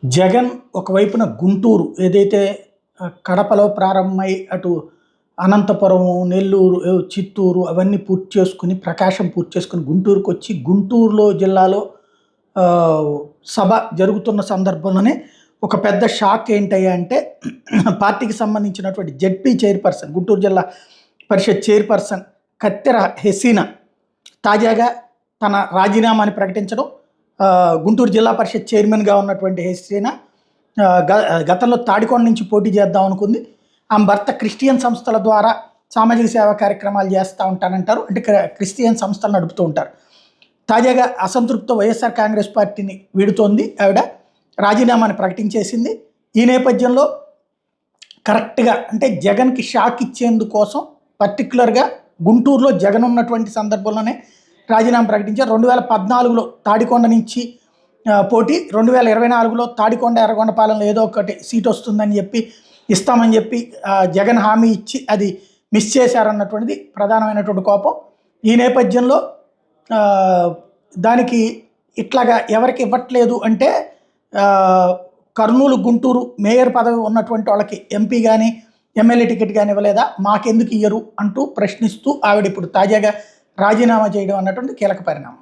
జగన్ ఒకవైపున గుంటూరు ఏదైతే కడపలో ప్రారంభమై అటు అనంతపురం, నెల్లూరు, చిత్తూరు అవన్నీ పూర్తి చేసుకొని, ప్రకాశం పూర్తి చేసుకొని గుంటూరుకొచ్చి, గుంటూరులో జిల్లాలో సభ జరుగుతున్న సందర్భంలోనే ఒక పెద్ద షాక్ ఏంటయ్యా అంటే పార్టీకి సంబంధించినటువంటి జెడ్పీ చైర్పర్సన్, గుంటూరు జిల్లా పరిషత్ చైర్పర్సన్ కత్తెర హెసీనా తాజాగా తన రాజీనామాని ప్రకటించడం. గుంటూరు జిల్లా పరిషత్ చైర్మన్గా ఉన్నటువంటి హెసీనా గతంలో తాడికొండ నుంచి పోటీ చేద్దాం అనుకుంది. ఆమె భర్త క్రిస్టియన్ సంస్థల ద్వారా సామాజిక సేవా కార్యక్రమాలు చేస్తూ ఉంటానంటారు, అంటే క్రిస్టియన్ సంస్థలు నడుపుతూ ఉంటారు. తాజాగా అసంతృప్త వైఎస్ఆర్ కాంగ్రెస్ పార్టీని వీడుతోంది. ఆవిడ రాజీనామాని ప్రకటించేసింది. ఈ నేపథ్యంలో కరెక్ట్గా అంటే జగన్కి షాక్ ఇచ్చేందుకోసం పర్టికులర్గా గుంటూరులో జగన్ ఉన్నటువంటి సందర్భంలోనే రాజీనామా ప్రకటించారు. 2014లో తాడికొండ నుంచి పోటీ, 2024లో తాడికొండ ఎర్రగొండపాలెంలో ఏదో ఒకటి సీట్ వస్తుందని చెప్పి ఇస్తామని చెప్పి జగన్ హామీ ఇచ్చి అది మిస్ చేశారన్నటువంటిది ప్రధానమైనటువంటి కోపం. ఈ నేపథ్యంలో దానికి ఇట్లాగా ఎవరికి ఇవ్వట్లేదు అంటే కర్నూలు, గుంటూరు మేయర్ పదవి ఉన్నటువంటి వాళ్ళకి ఎంపీ కానీ ఎమ్మెల్యే టికెట్ కానీ ఇవ్వలేదా, మాకెందుకు ఇయ్యరు అంటూ ప్రశ్నిస్తూ ఆవిడ ఇప్పుడు తాజాగా రాజీనామా చేయడం అన్నటువంటి కీలక పరిణామం.